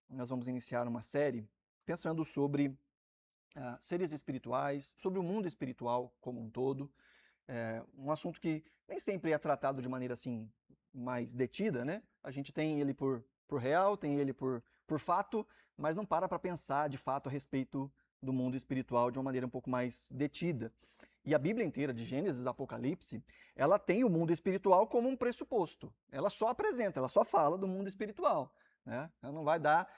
nós vamos iniciar uma série pensando sobre seres espirituais, sobre o mundo espiritual como um todo. Um assunto que nem sempre é tratado de maneira assim mais detida, né? A gente tem ele por real, tem ele por fato, mas não para pensar de fato a respeito do mundo espiritual de uma maneira um pouco mais detida. E a Bíblia inteira, de Gênesis a Apocalipse, ela tem o mundo espiritual como um pressuposto. Ela só apresenta, ela só fala do mundo espiritual. Né? Ela não vai dar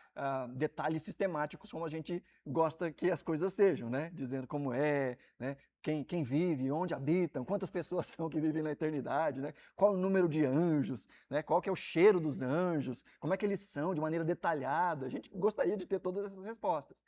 detalhes sistemáticos como a gente gosta que as coisas sejam, né? Dizendo como é, né? Quem vive, onde habitam, quantas pessoas são que vivem na eternidade, né? Qual o número de anjos, né? Qual que é o cheiro dos anjos, como é que eles são de maneira detalhada. A gente gostaria de ter todas essas respostas.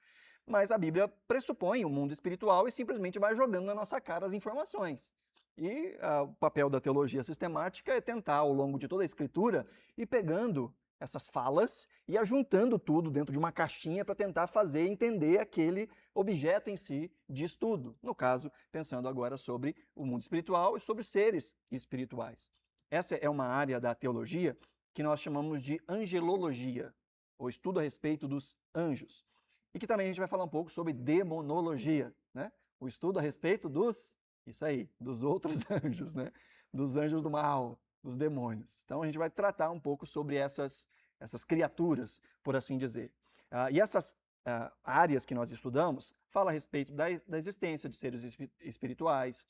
Mas a Bíblia pressupõe o mundo espiritual e simplesmente vai jogando na nossa cara as informações. E o papel da teologia sistemática é tentar, ao longo de toda a Escritura, ir pegando essas falas e ajuntando tudo dentro de uma caixinha para tentar fazer entender aquele objeto em si de estudo. No caso, pensando agora sobre o mundo espiritual e sobre seres espirituais. Essa é uma área da teologia que nós chamamos de angelologia, ou estudo a respeito dos anjos. E que também a gente vai falar um pouco sobre demonologia, né? O estudo a respeito dos outros anjos, né? Dos anjos do mal, dos demônios. Então a gente vai tratar um pouco sobre essas criaturas, por assim dizer. E essas áreas que nós estudamos falam a respeito da existência de seres espirituais,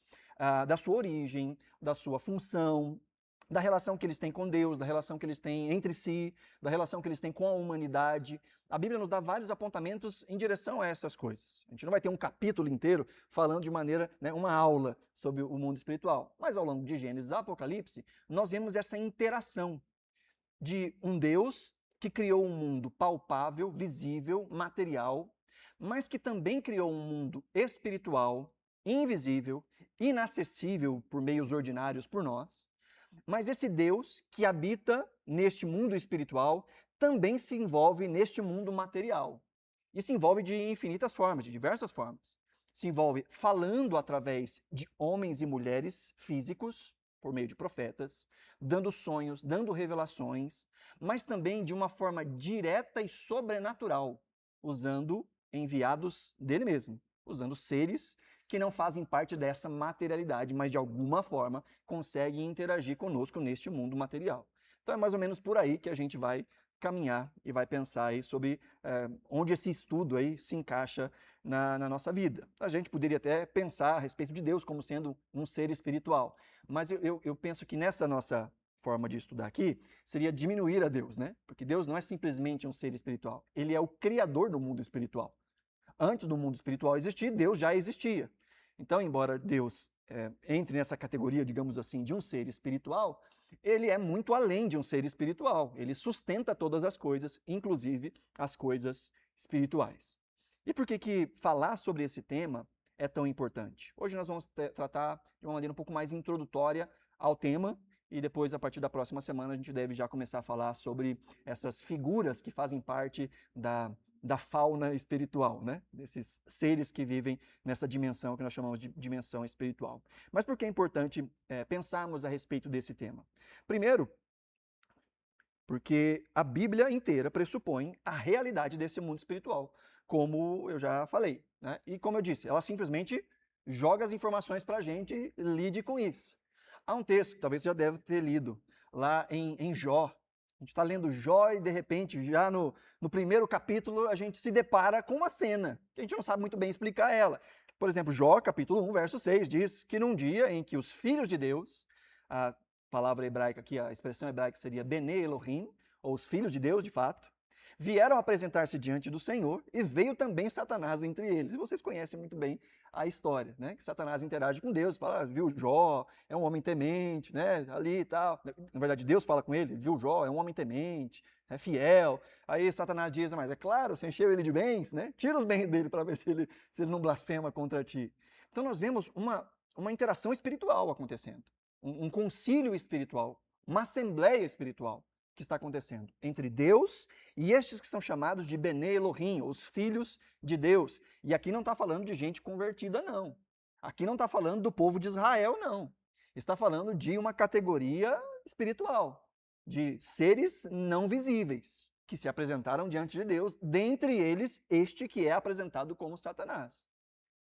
da sua origem, da sua função, da relação que eles têm com Deus, da relação que eles têm entre si, da relação que eles têm com a humanidade. A Bíblia nos dá vários apontamentos em direção a essas coisas. A gente não vai ter um capítulo inteiro falando de maneira, né, uma aula sobre o mundo espiritual. Mas ao longo de Gênesis e Apocalipse, nós vemos essa interação de um Deus que criou um mundo palpável, visível, material, mas que também criou um mundo espiritual, invisível, inacessível por meios ordinários por nós. Mas esse Deus que habita neste mundo espiritual também se envolve neste mundo material. E se envolve de infinitas formas, de diversas formas. Se envolve falando através de homens e mulheres físicos, por meio de profetas, dando sonhos, dando revelações, mas também de uma forma direta e sobrenatural, usando enviados dele mesmo, usando seres que não fazem parte dessa materialidade, mas de alguma forma conseguem interagir conosco neste mundo material. Então é mais ou menos por aí que a gente vai caminhar e vai pensar aí sobre onde esse estudo aí se encaixa na nossa vida. A gente poderia até pensar a respeito de Deus como sendo um ser espiritual, mas eu penso que nessa nossa forma de estudar aqui seria diminuir a Deus, né? Porque Deus não é simplesmente um ser espiritual, ele é o criador do mundo espiritual. Antes do mundo espiritual existir, Deus já existia. Então, embora Deus entre nessa categoria, digamos assim, de um ser espiritual, ele é muito além de um ser espiritual. Ele sustenta todas as coisas, inclusive as coisas espirituais. E por que falar sobre esse tema é tão importante? Hoje nós vamos tratar de uma maneira um pouco mais introdutória ao tema, e depois, a partir da próxima semana, a gente deve já começar a falar sobre essas figuras que fazem parte da fauna espiritual, né? Desses seres que vivem nessa dimensão que nós chamamos de dimensão espiritual. Mas por que é importante pensarmos a respeito desse tema? Primeiro, porque a Bíblia inteira pressupõe a realidade desse mundo espiritual, como eu já falei. Né? E como eu disse, ela simplesmente joga as informações para a gente e lide com isso. Há um texto, talvez você já deve ter lido, lá em Jó. A gente está lendo Jó e, de repente, já no primeiro capítulo, a gente se depara com uma cena, que a gente não sabe muito bem explicar ela. Por exemplo, Jó, capítulo 1, verso 6, diz que num dia em que os filhos de Deus, a palavra hebraica aqui, a expressão hebraica seria Bene Elohim, ou os filhos de Deus, de fato, vieram apresentar-se diante do Senhor e veio também Satanás entre eles. E vocês conhecem muito bem a história, né? Que Satanás interage com Deus, fala, viu, Jó é um homem temente, né? Ali e tal. Na verdade, Deus fala com ele, viu, Jó é um homem temente, é fiel. Aí Satanás diz, mas é claro, você encheu ele de bens, né? Tira os bens dele para ver se ele não blasfema contra ti. Então nós vemos uma interação espiritual acontecendo, um concílio espiritual, uma assembleia espiritual que está acontecendo entre Deus e estes que estão chamados de Bene Elohim, os filhos de Deus. E aqui não está falando de gente convertida, não. Aqui não está falando do povo de Israel, não. Está falando de uma categoria espiritual, de seres não visíveis, que se apresentaram diante de Deus, dentre eles este que é apresentado como Satanás.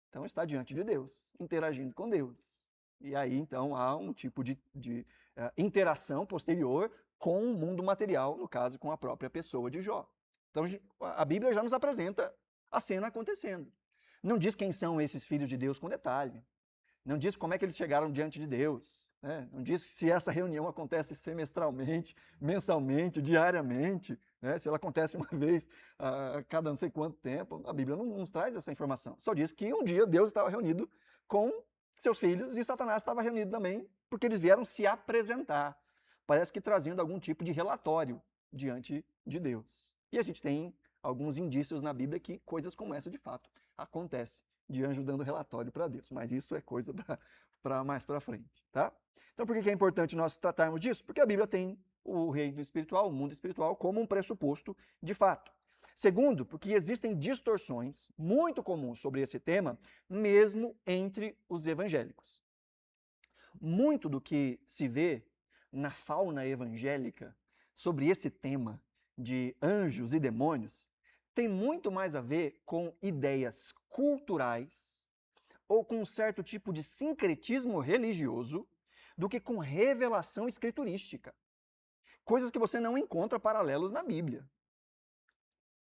Então está diante de Deus, interagindo com Deus. E aí então há um tipo de interação posterior com o mundo material, no caso com a própria pessoa de Jó. Então a Bíblia já nos apresenta a cena acontecendo. Não diz quem são esses filhos de Deus com detalhe. Não diz como é que eles chegaram diante de Deus, né? Não diz se essa reunião acontece semestralmente, mensalmente, diariamente, né? Se ela acontece uma vez a cada não sei quanto tempo. A Bíblia não nos traz essa informação. Só diz que um dia Deus estava reunido com seus filhos e Satanás estava reunido também, porque eles vieram se apresentar. Parece que trazendo algum tipo de relatório diante de Deus. E a gente tem alguns indícios na Bíblia que coisas como essa de fato acontecem, de anjo dando relatório para Deus. Mas isso é coisa para mais para frente, tá? Então por que é importante nós tratarmos disso? Porque a Bíblia tem o reino espiritual, o mundo espiritual, como um pressuposto de fato. Segundo, porque existem distorções muito comuns sobre esse tema, mesmo entre os evangélicos. Muito do que se vê na fauna evangélica sobre esse tema de anjos e demônios tem muito mais a ver com ideias culturais ou com um certo tipo de sincretismo religioso do que com revelação escriturística. Coisas que você não encontra paralelos na Bíblia.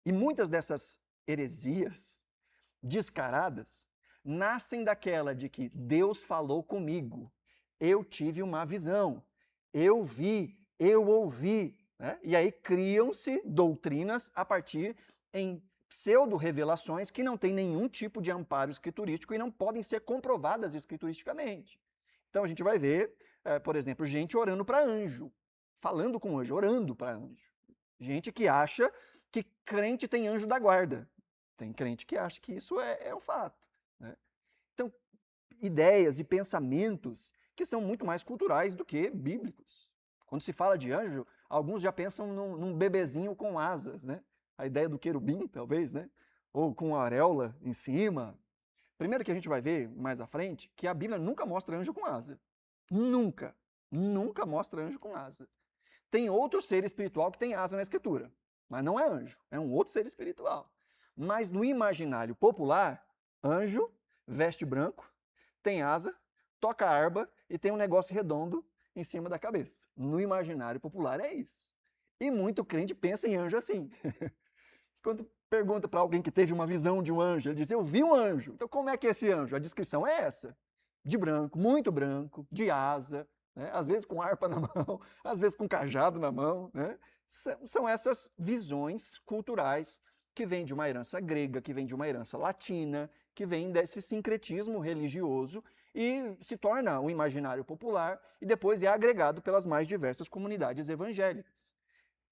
E muitas dessas heresias descaradas nascem daquela de que Deus falou comigo, eu tive uma visão, eu vi, eu ouvi, né? E aí criam-se doutrinas a partir em pseudo-revelações que não têm nenhum tipo de amparo escriturístico e não podem ser comprovadas escrituristicamente. Então a gente vai ver, por exemplo, gente orando para anjo, falando com anjo, orando para anjo. Gente que acha que crente tem anjo da guarda. Tem crente que acha que isso é um fato, né? Então, ideias e pensamentos que são muito mais culturais do que bíblicos. Quando se fala de anjo, alguns já pensam num bebezinho com asas, né? A ideia do querubim, talvez, né? Ou com a auréola em cima. Primeiro que a gente vai ver mais à frente que a Bíblia nunca mostra anjo com asa. Nunca. Nunca mostra anjo com asa. Tem outro ser espiritual que tem asa na Escritura, mas não é anjo, é um outro ser espiritual. Mas no imaginário popular, anjo veste branco, tem asa, toca harpa e tem um negócio redondo em cima da cabeça. No imaginário popular é isso. E muito crente pensa em anjo assim. Quando pergunta para alguém que teve uma visão de um anjo, ele diz, eu vi um anjo. Então como é que é esse anjo? A descrição é essa. De branco, muito branco, de asa, né? Às vezes com harpa na mão, às vezes com cajado na mão, né? São essas visões culturais que vêm de uma herança grega, que vem de uma herança latina, que vem desse sincretismo religioso e se torna um imaginário popular e depois é agregado pelas mais diversas comunidades evangélicas.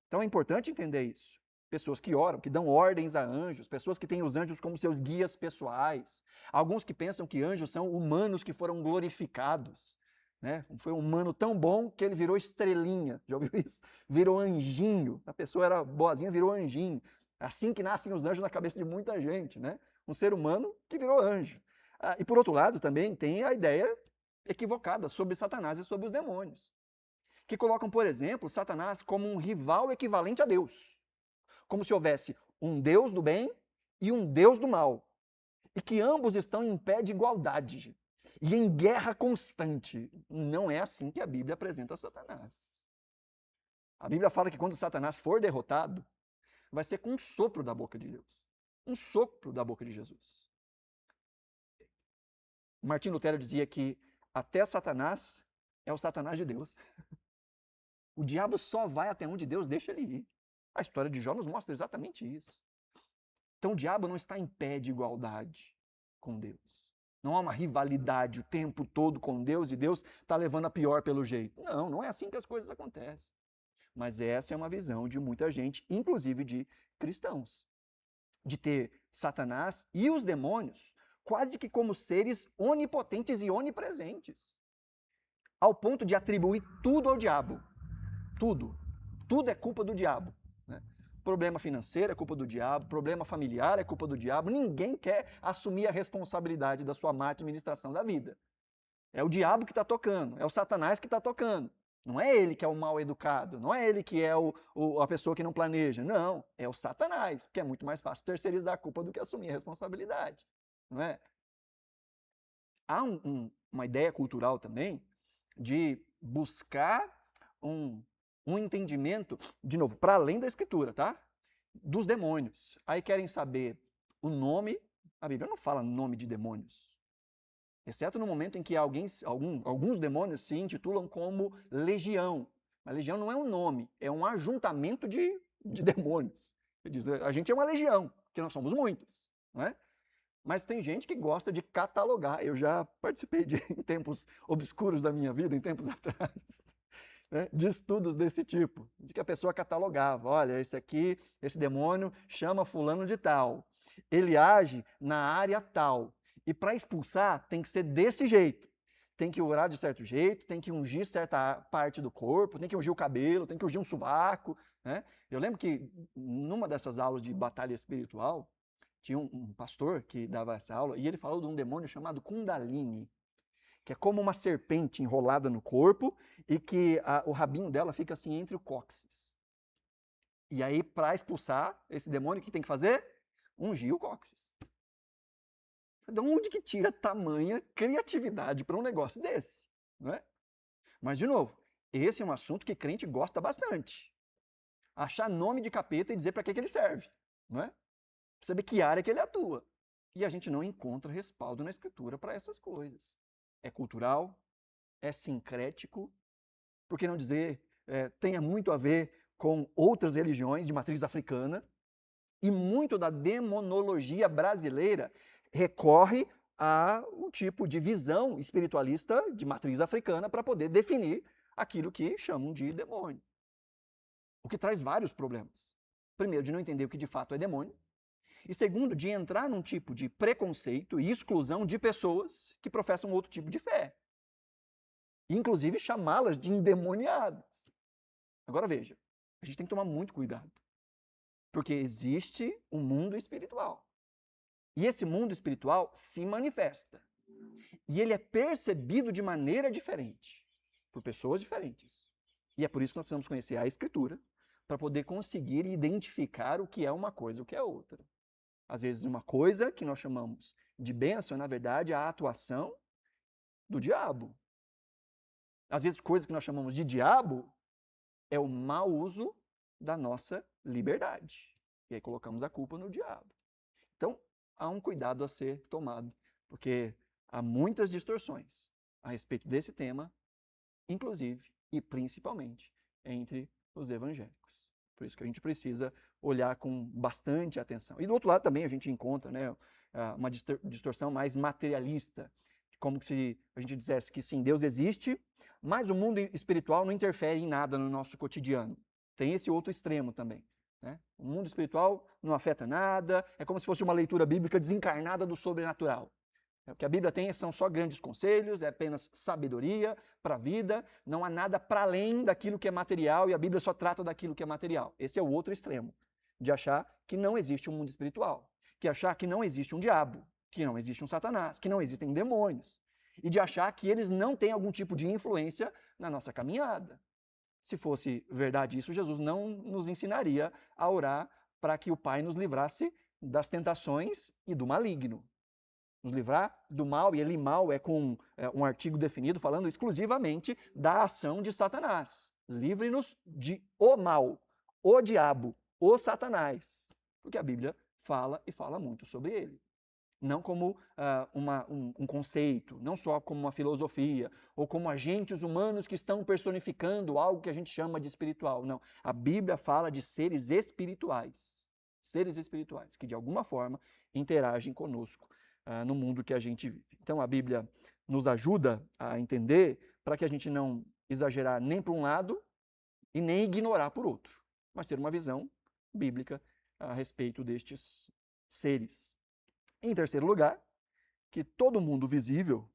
Então é importante entender isso. Pessoas que oram, que dão ordens a anjos, pessoas que têm os anjos como seus guias pessoais, alguns que pensam que anjos são humanos que foram glorificados, né? Foi um humano tão bom que ele virou estrelinha, já ouviu isso? Virou anjinho, a pessoa era boazinha, virou anjinho. Assim que nascem os anjos na cabeça de muita gente, né? Um ser humano que virou anjo. E por outro lado também tem a ideia equivocada sobre Satanás e sobre os demônios, que colocam, por exemplo, Satanás como um rival equivalente a Deus. Como se houvesse um Deus do bem e um Deus do mal, e que ambos estão em pé de igualdade e em guerra constante. Não é assim que a Bíblia apresenta Satanás. A Bíblia fala que quando Satanás for derrotado, vai ser com um sopro da boca de Deus, um sopro da boca de Jesus. Martim Lutero dizia que até Satanás é o Satanás de Deus. O diabo só vai até onde Deus deixa ele ir. A história de Jó nos mostra exatamente isso. Então o diabo não está em pé de igualdade com Deus. Não há uma rivalidade o tempo todo com Deus e Deus está levando a pior pelo jeito. Não, não é assim que as coisas acontecem. Mas essa é uma visão de muita gente, inclusive de cristãos, de ter Satanás e os demônios quase que como seres onipotentes e onipresentes, ao ponto de atribuir tudo ao diabo. Tudo. Tudo é culpa do diabo. Problema financeiro é culpa do diabo, problema familiar é culpa do diabo. Ninguém quer assumir a responsabilidade da sua má administração da vida. É o diabo que está tocando, é o Satanás que está tocando. Não é ele que é o mal educado, não é ele que é a pessoa que não planeja, não, é o Satanás, porque é muito mais fácil terceirizar a culpa do que assumir a responsabilidade, não é? Há uma ideia cultural também de buscar um, um entendimento, de novo, para além da escritura, tá? Dos demônios. Aí querem saber o nome, a Bíblia não fala nome de demônios, exceto no momento em que alguns demônios se intitulam como legião. A legião não é um nome, é um ajuntamento de demônios. Diz, a gente é uma legião, porque nós somos muitos, não é? Mas tem gente que gosta de catalogar. Eu já participei em tempos obscuros da minha vida, em tempos atrás, né, de estudos desse tipo, de que a pessoa catalogava. Olha, esse demônio chama fulano de tal. Ele age na área tal. E para expulsar tem que ser desse jeito. Tem que orar de certo jeito, tem que ungir certa parte do corpo, tem que ungir o cabelo, tem que ungir um sovaco, né? Eu lembro que numa dessas aulas de batalha espiritual, tinha um pastor que dava essa aula e ele falou de um demônio chamado Kundalini, que é como uma serpente enrolada no corpo e que o rabinho dela fica assim entre o cóccix. E aí, para expulsar esse demônio, o que tem que fazer? Ungir o cóccix. De onde que tira tamanha criatividade para um negócio desse? Não é? Mas, de novo, esse é um assunto que crente gosta bastante. Achar nome de capeta e dizer para que ele serve. Não é? Saber que área que ele atua. E a gente não encontra respaldo na escritura para essas coisas. É cultural, é sincrético, por que não dizer, tenha muito a ver com outras religiões de matriz africana, e muito da demonologia brasileira recorre a um tipo de visão espiritualista de matriz africana para poder definir aquilo que chamam de demônio. O que traz vários problemas. Primeiro, de não entender o que de fato é demônio, e segundo, de entrar num tipo de preconceito e exclusão de pessoas que professam outro tipo de fé. Inclusive chamá-las de endemoniadas. Agora veja, a gente tem que tomar muito cuidado. Porque existe um mundo espiritual. E esse mundo espiritual se manifesta. E ele é percebido de maneira diferente, por pessoas diferentes. E é por isso que nós precisamos conhecer a Escritura, para poder conseguir identificar o que é uma coisa e o que é outra. Às vezes uma coisa que nós chamamos de bênção, na verdade, é a atuação do diabo. Às vezes coisas que nós chamamos de diabo é o mau uso da nossa liberdade. E aí colocamos a culpa no diabo. Então, há um cuidado a ser tomado, porque há muitas distorções a respeito desse tema, inclusive e principalmente entre os evangélicos. Por isso que a gente precisa olhar com bastante atenção. E do outro lado também a gente encontra, né, uma distorção mais materialista, como se a gente dissesse que sim, Deus existe, mas o mundo espiritual não interfere em nada no nosso cotidiano. Tem esse outro extremo também. Né? O mundo espiritual não afeta nada, é como se fosse uma leitura bíblica desencarnada do sobrenatural. O que a Bíblia tem são só grandes conselhos, é apenas sabedoria para a vida, não há nada para além daquilo que é material e a Bíblia só trata daquilo que é material. Esse é o outro extremo, de achar que não existe um mundo espiritual, que achar que não existe um diabo, que não existe um Satanás, que não existem demônios, e de achar que eles não têm algum tipo de influência na nossa caminhada. Se fosse verdade isso, Jesus não nos ensinaria a orar para que o Pai nos livrasse das tentações e do maligno. Nos livrar do mal, e ele mal é com um artigo definido falando exclusivamente da ação de Satanás. Livre-nos de o mal, o diabo, o Satanás. Porque a Bíblia fala e fala muito sobre ele. Não como um conceito, não só como uma filosofia, ou como agentes humanos que estão personificando algo que a gente chama de espiritual. Não. A Bíblia fala de seres espirituais. Seres espirituais, que de alguma forma interagem conosco no mundo que a gente vive. Então a Bíblia nos ajuda a entender para que a gente não exagerar nem para um lado e nem ignorar por outro, mas ter uma visão bíblica a respeito destes seres. Em terceiro lugar, que todo mundo visível,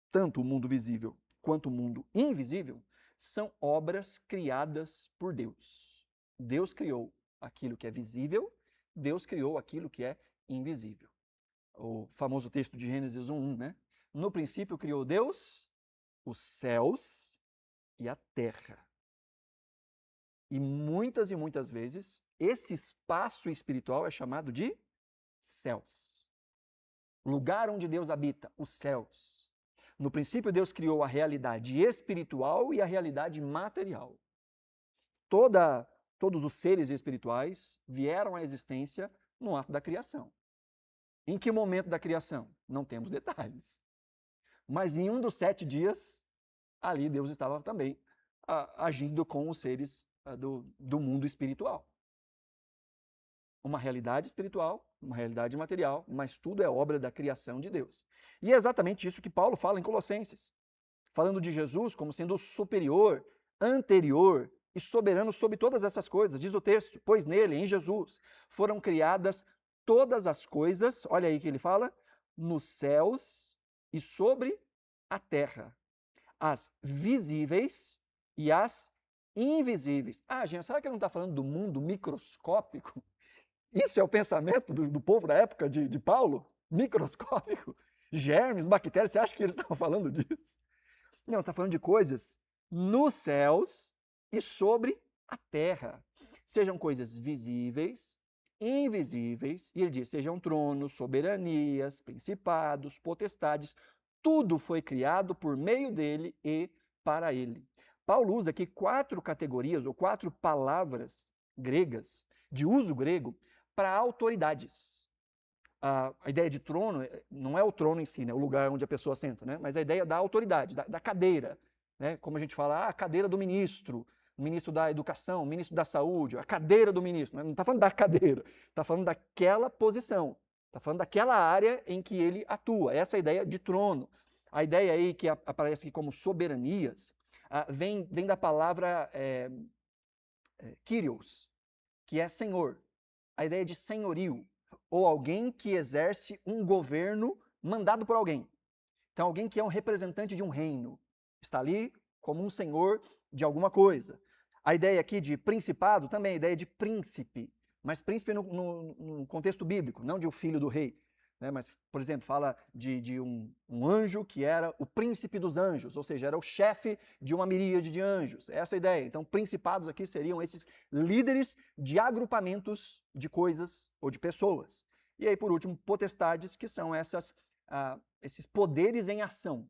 tanto o mundo visível quanto o mundo invisível, são obras criadas por Deus. Deus criou aquilo que é visível, Deus criou aquilo que é invisível. O famoso texto de Gênesis 1:1, né? No princípio criou Deus os céus e a terra. E muitas vezes, esse espaço espiritual é chamado de céus. Lugar onde Deus habita, os céus. No princípio, Deus criou a realidade espiritual e a realidade material. Todos os seres espirituais vieram à existência no ato da criação. Em que momento da criação? Não temos detalhes. Mas em um dos 7 dias, ali Deus estava também agindo com os seres do mundo espiritual. Uma realidade espiritual, uma realidade material, mas tudo é obra da criação de Deus. E é exatamente isso que Paulo fala em Colossenses, falando de Jesus como sendo o superior, anterior e soberano sobre todas essas coisas. Diz o texto, pois nele, em Jesus, foram criadas todas as coisas, olha aí que ele fala, nos céus e sobre a terra, as visíveis e as invisíveis. Ah, gente, será que ele não está falando do mundo microscópico? Isso é o pensamento do povo da época de Paulo? Microscópico? Germes, bactérias, você acha que eles estavam falando disso? Não, está falando de coisas nos céus e sobre a terra. Sejam coisas visíveis, invisíveis, e ele diz, sejam tronos, soberanias, principados, potestades, tudo foi criado por meio dele e para ele. Paulo usa aqui 4 categorias ou 4 palavras gregas, de uso grego, para autoridades. A ideia de trono não é o trono em si, né, o lugar onde a pessoa senta, né, mas a ideia da autoridade, da cadeira. Né, como a gente fala, a cadeira do ministro da educação, ministro da saúde, a cadeira do ministro. Né, não está falando da cadeira, está falando daquela posição, está falando daquela área em que ele atua. Essa é a ideia de trono. A ideia aí que aparece aqui como soberanias vem da palavra Kyrios, que é senhor. A ideia de senhorio, ou alguém que exerce um governo mandado por alguém. Então, alguém que é um representante de um reino, está ali como um senhor de alguma coisa. A ideia aqui de principado também é a ideia de príncipe, mas príncipe no contexto bíblico, não de o filho do rei. Né? Mas, por exemplo, fala de um anjo que era o príncipe dos anjos, ou seja, era o chefe de uma miríade de anjos. Essa é a ideia. Então, principados aqui seriam esses líderes de agrupamentos de coisas ou de pessoas. E aí, por último, potestades, que são esses poderes em ação.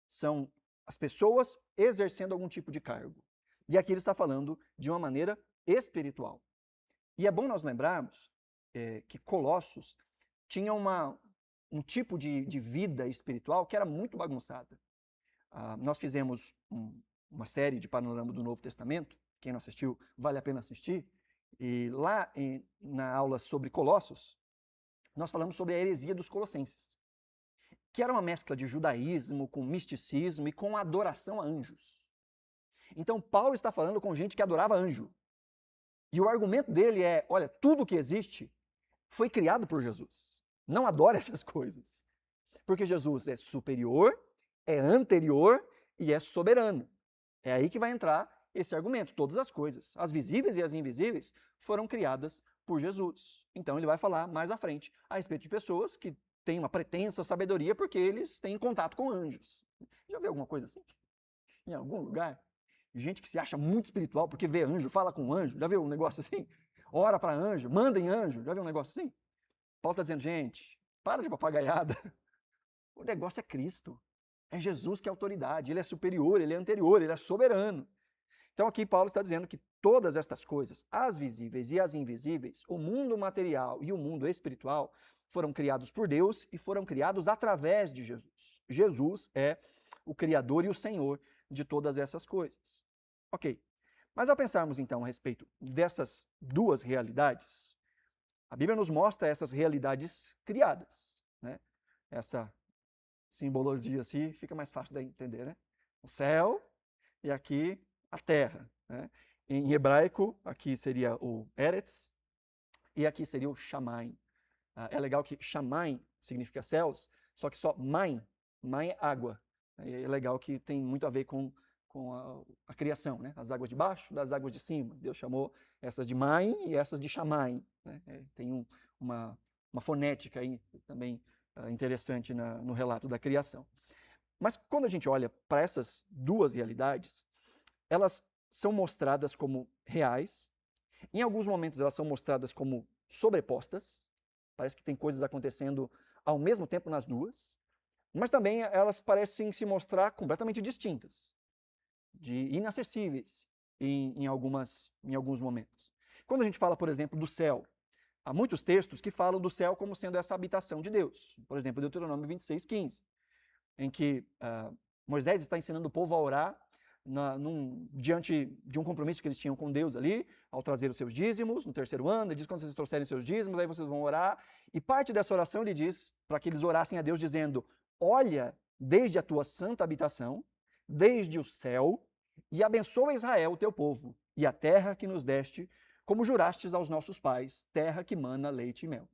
São as pessoas exercendo algum tipo de cargo. E aqui ele está falando de uma maneira espiritual. E é bom nós lembrarmos que Colossos tinha um tipo de vida espiritual que era muito bagunçada. Nós fizemos uma série de Panorama do Novo Testamento, quem não assistiu, vale a pena assistir, e lá na aula sobre Colossos, nós falamos sobre a heresia dos colossenses, que era uma mescla de judaísmo com misticismo e com adoração a anjos. Então Paulo está falando com gente que adorava anjo. E o argumento dele é, olha, tudo que existe foi criado por Jesus. Não adora essas coisas. Porque Jesus é superior, é anterior e é soberano. É aí que vai entrar esse argumento. Todas as coisas, as visíveis e as invisíveis, foram criadas por Jesus. Então ele vai falar mais à frente a respeito de pessoas que têm uma pretensa sabedoria porque eles têm contato com anjos. Já viu alguma coisa assim? Em algum lugar? Gente que se acha muito espiritual porque vê anjo, fala com anjo. Já viu um negócio assim? Ora para anjo, manda em anjo. Já viu um negócio assim? Paulo está dizendo, gente, para de papagaiada. O negócio é Cristo. É Jesus que é autoridade. Ele é superior, ele é anterior, ele é soberano. Então aqui Paulo está dizendo que todas estas coisas, as visíveis e as invisíveis, o mundo material e o mundo espiritual, foram criados por Deus e foram criados através de Jesus. Jesus é o Criador e o Senhor de todas essas coisas. Ok, mas ao pensarmos então a respeito dessas duas realidades, a Bíblia nos mostra essas realidades criadas. Né? Essa simbologia assim fica mais fácil de entender. Né? O céu e aqui a terra. Né? Em hebraico, aqui seria o Eretz e aqui seria o Shamayim. É legal que Shamayim significa céus, só que só Maim é água. É legal que tem muito a ver com a criação, né? As águas de baixo das águas de cima. Deus chamou essas de Maim e essas de Shamayim. Né? Tem uma fonética aí também interessante no relato da criação. Mas quando a gente olha para essas duas realidades, elas são mostradas como reais. Em alguns momentos elas são mostradas como sobrepostas. Parece que tem coisas acontecendo ao mesmo tempo nas duas. Mas também elas parecem se mostrar completamente distintas, inacessíveis em alguns momentos. Quando a gente fala, por exemplo, do céu, há muitos textos que falam do céu como sendo essa habitação de Deus. Por exemplo, Deuteronômio 26:15, em que Moisés está ensinando o povo a orar diante de um compromisso que eles tinham com Deus ali, ao trazer os seus dízimos no terceiro ano. Ele diz: quando vocês trouxerem seus dízimos, aí vocês vão orar. E parte dessa oração ele diz para que eles orassem a Deus dizendo: olha desde a tua santa habitação, desde o céu, e abençoa Israel, o teu povo, e a terra que nos deste, como jurastes aos nossos pais, terra que mana leite e mel.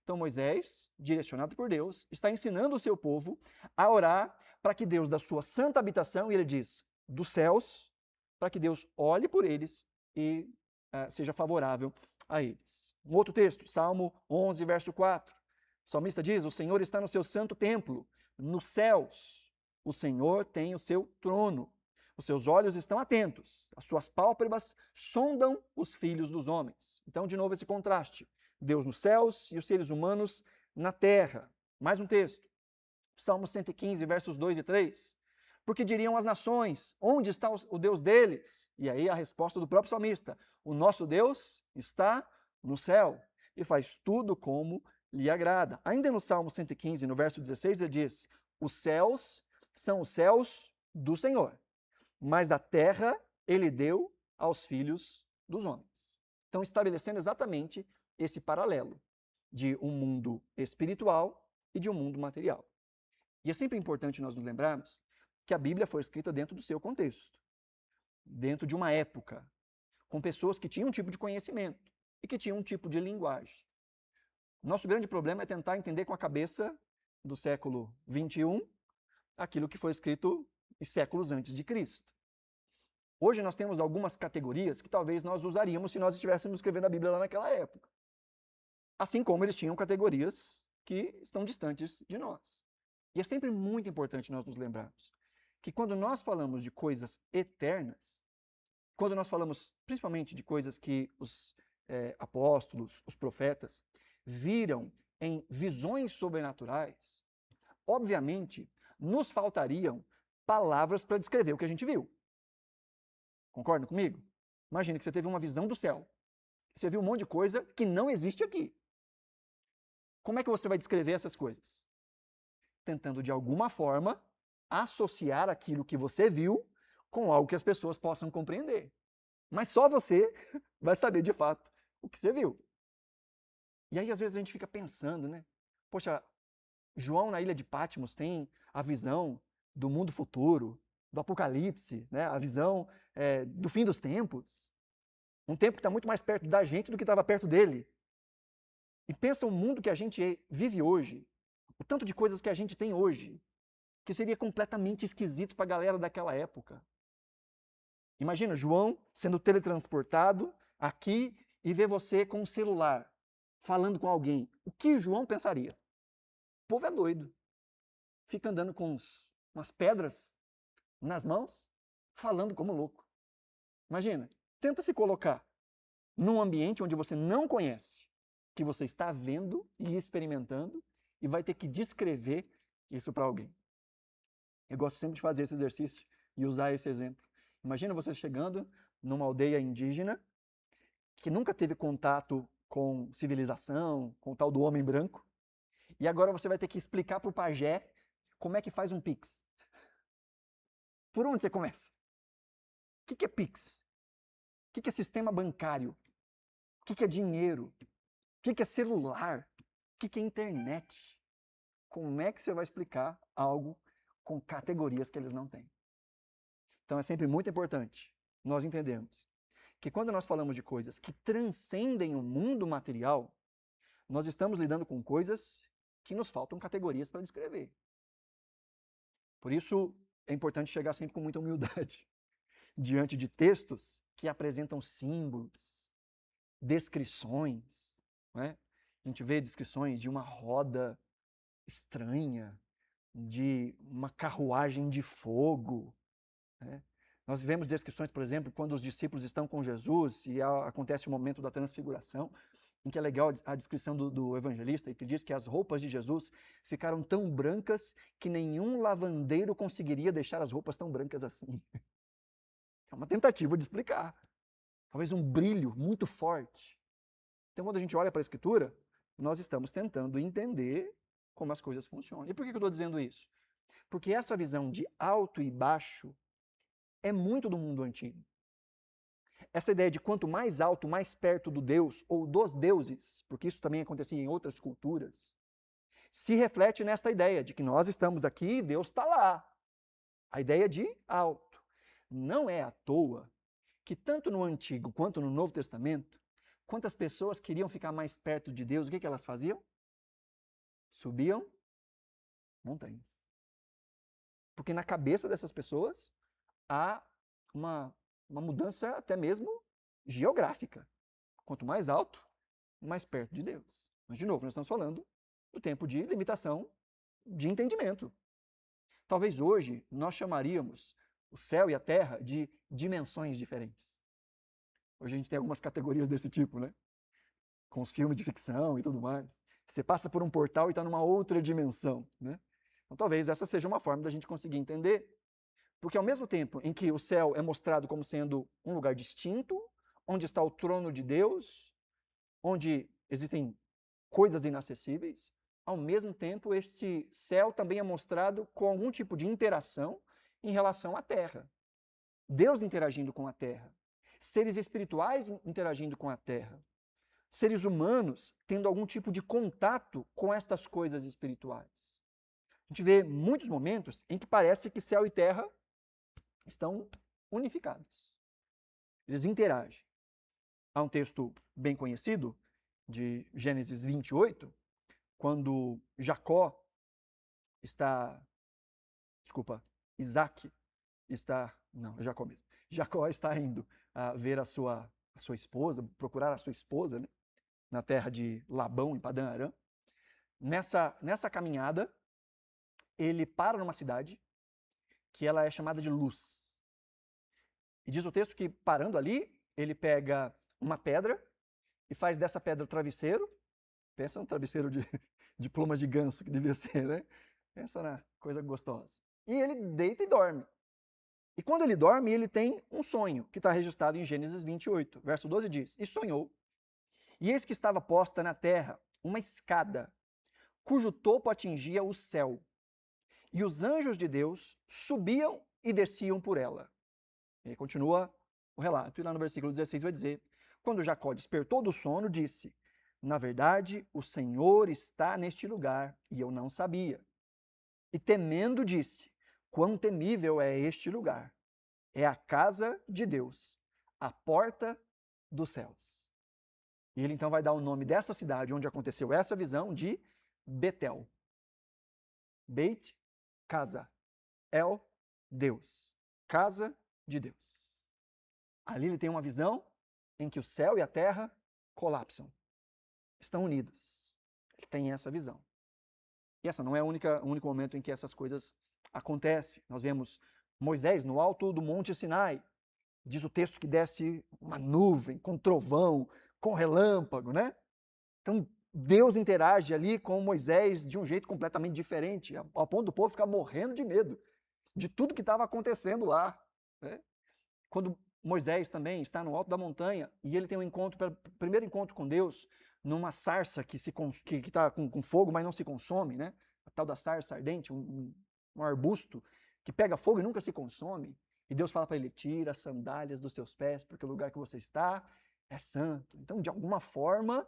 Então Moisés, direcionado por Deus, está ensinando o seu povo a orar para que Deus, da sua santa habitação, e ele diz, dos céus, para que Deus olhe por eles e seja favorável a eles. Um outro texto, Salmo 11, verso 4. O salmista diz: o Senhor está no seu santo templo, nos céus. O Senhor tem o seu trono. Os seus olhos estão atentos, as suas pálpebras sondam os filhos dos homens. Então, de novo, esse contraste. Deus nos céus e os seres humanos na terra. Mais um texto. Salmo 115, versos 2 e 3. Porque diriam as nações: onde está o Deus deles? E aí a resposta do próprio salmista: o nosso Deus está no céu e faz tudo como lhe agrada. Ainda no Salmo 115, no verso 16, ele diz: os céus são os céus do Senhor, mas a terra ele deu aos filhos dos homens. Então, estabelecendo exatamente esse paralelo de um mundo espiritual e de um mundo material. E é sempre importante nós nos lembrarmos que a Bíblia foi escrita dentro do seu contexto, dentro de uma época, com pessoas que tinham um tipo de conhecimento e que tinham um tipo de linguagem. Nosso grande problema é tentar entender com a cabeça do século 21 aquilo que foi escrito séculos antes de Cristo. Hoje nós temos algumas categorias que talvez nós usaríamos se nós estivéssemos escrevendo a Bíblia lá naquela época. Assim como eles tinham categorias que estão distantes de nós. E é sempre muito importante nós nos lembrarmos que quando nós falamos de coisas eternas, quando nós falamos principalmente de coisas que os apóstolos, os profetas, viram em visões sobrenaturais, obviamente nos faltariam palavras para descrever o que a gente viu. Concordam comigo? Imagina que você teve uma visão do céu. Você viu um monte de coisa que não existe aqui. Como é que você vai descrever essas coisas? Tentando, de alguma forma, associar aquilo que você viu com algo que as pessoas possam compreender. Mas só você vai saber, de fato, o que você viu. E aí, às vezes, a gente fica pensando, né? Poxa, João, na ilha de Patmos, tem a visão do mundo futuro, do Apocalipse, né? A visão do fim dos tempos. Um tempo que está muito mais perto da gente do que estava perto dele. E pensa o mundo que a gente vive hoje, o tanto de coisas que a gente tem hoje, que seria completamente esquisito para a galera daquela época. Imagina João sendo teletransportado aqui e ver você com um celular, falando com alguém. O que João pensaria? O povo é doido. Fica andando com umas pedras nas mãos, falando como louco. Imagina, tenta se colocar num ambiente onde você não conhece, que você está vendo e experimentando, e vai ter que descrever isso para alguém. Eu gosto sempre de fazer esse exercício e usar esse exemplo. Imagina você chegando numa aldeia indígena que nunca teve contato com civilização, com o tal do homem branco, e agora você vai ter que explicar para o pajé como é que faz um Pix. Por onde você começa? O que é Pix? O que é sistema bancário? O que é dinheiro? O que é celular? O que é internet? Como é que você vai explicar algo com categorias que eles não têm? Então é sempre muito importante nós entendermos que quando nós falamos de coisas que transcendem o mundo material, nós estamos lidando com coisas que nos faltam categorias para descrever. Por isso é importante chegar sempre com muita humildade diante de textos que apresentam símbolos, descrições, não é? A gente vê descrições de uma roda estranha, de uma carruagem de fogo, né? Nós vemos descrições, por exemplo, quando os discípulos estão com Jesus e acontece o momento da transfiguração, em que é legal a descrição do evangelista, que diz que as roupas de Jesus ficaram tão brancas que nenhum lavandeiro conseguiria deixar as roupas tão brancas assim. É uma tentativa de explicar. Talvez um brilho muito forte. Então, quando a gente olha para a Escritura, nós estamos tentando entender como as coisas funcionam. E por que eu estou dizendo isso? Porque essa visão de alto e baixo é muito do mundo antigo. Essa ideia de quanto mais alto, mais perto do Deus ou dos deuses, porque isso também acontecia em outras culturas, se reflete nesta ideia de que nós estamos aqui e Deus está lá. A ideia de alto. Não é à toa que tanto no Antigo quanto no Novo Testamento, quantas pessoas queriam ficar mais perto de Deus, o que elas faziam? Subiam montanhas. Porque na cabeça dessas pessoas há uma mudança até mesmo geográfica. Quanto mais alto, mais perto de Deus. Mas, de novo, nós estamos falando do tempo de limitação de entendimento. Talvez hoje nós chamaríamos o céu e a terra de dimensões diferentes. Hoje a gente tem algumas categorias desse tipo, né? Com os filmes de ficção e tudo mais. Você passa por um portal e está numa outra dimensão, né? Então talvez essa seja uma forma da gente conseguir entender. Porque ao mesmo tempo em que o céu é mostrado como sendo um lugar distinto, onde está o trono de Deus, onde existem coisas inacessíveis, ao mesmo tempo este céu também é mostrado com algum tipo de interação em relação à terra. Deus interagindo com a terra, seres espirituais interagindo com a terra, seres humanos tendo algum tipo de contato com estas coisas espirituais. A gente vê muitos momentos em que parece que céu e terra estão unificados. Eles interagem. Há um texto bem conhecido de Gênesis 28, quando Jacó está, Isaac está, não, é Jacó mesmo. Jacó está indo ver a sua esposa, procurar a sua esposa, né, na terra de Labão, em Padã Arã. Nessa caminhada, ele para numa cidade que ela é chamada de Luz. E diz o texto que, parando ali, ele pega uma pedra e faz dessa pedra o travesseiro. Pensa no travesseiro de plumas de ganso que devia ser, né? Pensa na coisa gostosa. E ele deita e dorme. E quando ele dorme, ele tem um sonho, que está registrado em Gênesis 28. Verso 12 diz: E sonhou, e eis que estava posta na terra uma escada, cujo topo atingia o céu. E os anjos de Deus subiam e desciam por ela. E aí continua o relato. E lá no versículo 16 vai dizer: Quando Jacó despertou do sono, disse: Na verdade, o Senhor está neste lugar, e eu não sabia. E temendo disse: Quão temível é este lugar! É a casa de Deus, a porta dos céus. E ele então vai dar o nome dessa cidade onde aconteceu essa visão de Betel. Beit, casa. El, Deus. Casa de Deus. Ali ele tem uma visão em que o céu e a terra colapsam. Estão unidos. Ele tem essa visão. E essa não é o único momento em que essas coisas acontecem. Nós vemos Moisés no alto do Monte Sinai. Diz o texto que desce uma nuvem, com trovão, com relâmpago, né? Então, Deus interage ali com Moisés de um jeito completamente diferente, ao ponto do povo ficar morrendo de medo de tudo que estava acontecendo lá, né? Quando Moisés também está no alto da montanha e ele tem primeiro encontro com Deus, numa sarça que está com fogo, mas não se consome, né? A tal da sarça ardente, um arbusto que pega fogo e nunca se consome. E Deus fala para ele: tira as sandálias dos teus pés, porque o lugar que você está é santo. Então, de alguma forma,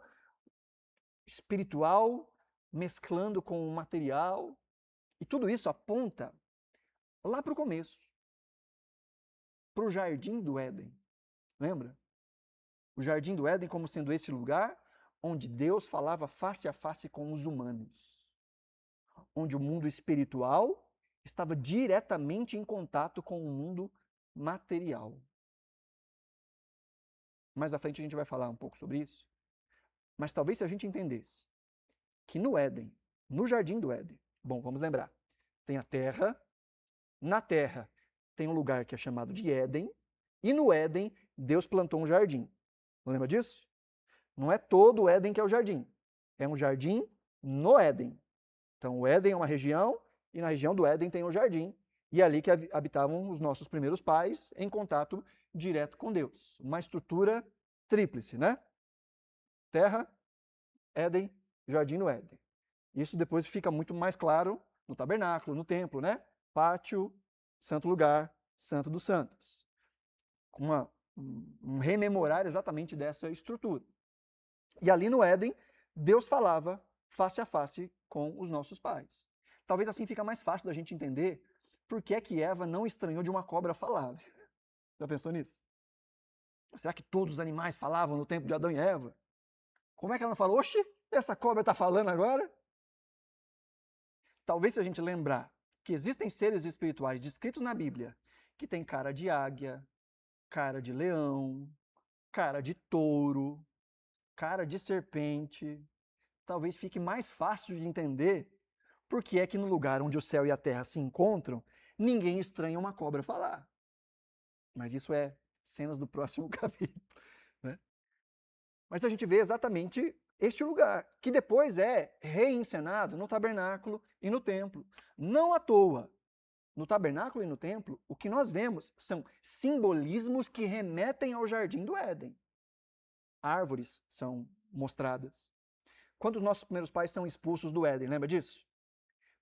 espiritual, mesclando com o material. E tudo isso aponta lá para o começo, para o Jardim do Éden. Lembra? O Jardim do Éden como sendo esse lugar onde Deus falava face a face com os humanos. Onde o mundo espiritual estava diretamente em contato com o mundo material. Mais à frente a gente vai falar um pouco sobre isso. Mas talvez se a gente entendesse que no Éden, no Jardim do Éden, bom, vamos lembrar, tem a terra, na terra tem um lugar que é chamado de Éden, e no Éden Deus plantou um jardim. Não lembra disso? Não é todo o Éden que é o jardim. É um jardim no Éden. Então o Éden é uma região, e na região do Éden tem um jardim. E é ali que habitavam os nossos primeiros pais, em contato direto com Deus. Uma estrutura tríplice, né? Terra, Éden, jardim no Éden. Isso depois fica muito mais claro no tabernáculo, no templo, né? Pátio, santo lugar, santo dos santos. Um rememorar exatamente dessa estrutura. E ali no Éden, Deus falava face a face com os nossos pais. Talvez assim fica mais fácil da gente entender por que é que Eva não estranhou de uma cobra falar. Já pensou nisso? Será que todos os animais falavam no tempo de Adão e Eva? Como é que ela não falou, oxe, essa cobra está falando agora? Talvez se a gente lembrar que existem seres espirituais descritos na Bíblia que tem cara de águia, cara de leão, cara de touro, cara de serpente, talvez fique mais fácil de entender por que é que no lugar onde o céu e a terra se encontram, ninguém estranha uma cobra falar. Mas isso é cenas do próximo capítulo, né? Mas a gente vê exatamente este lugar, que depois é reencenado no tabernáculo e no templo. Não à toa, no tabernáculo e no templo, o que nós vemos são simbolismos que remetem ao jardim do Éden. Árvores são mostradas. Quando os nossos primeiros pais são expulsos do Éden, lembra disso?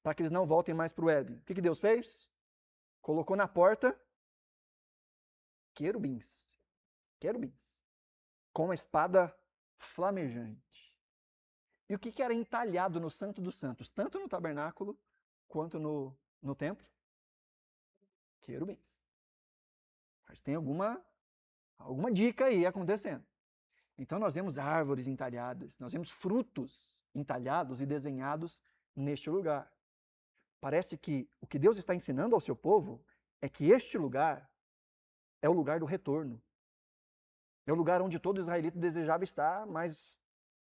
Para que eles não voltem mais para o Éden. O que Deus fez? Colocou na porta querubins. Querubins. Com uma espada flamejante. E o que era entalhado no Santo dos Santos, tanto no tabernáculo quanto no templo? Querubins. Mas tem alguma dica aí acontecendo. Então nós vemos árvores entalhadas, nós vemos frutos entalhados e desenhados neste lugar. Parece que o que Deus está ensinando ao seu povo é que este lugar é o lugar do retorno. É o lugar onde todo israelita desejava estar, mas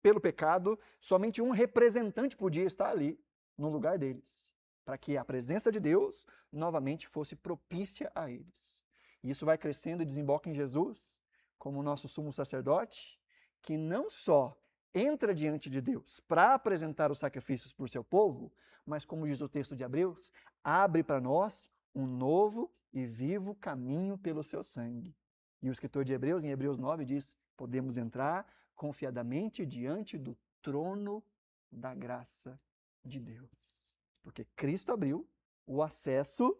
pelo pecado, somente um representante podia estar ali, no lugar deles, para que a presença de Deus novamente fosse propícia a eles. E isso vai crescendo e desemboca em Jesus, como o nosso sumo sacerdote, que não só entra diante de Deus para apresentar os sacrifícios por seu povo, mas como diz o texto de Hebreus, abre para nós um novo e vivo caminho pelo seu sangue. E o escritor de Hebreus, em Hebreus 9, diz, podemos entrar confiadamente diante do trono da graça de Deus. Porque Cristo abriu o acesso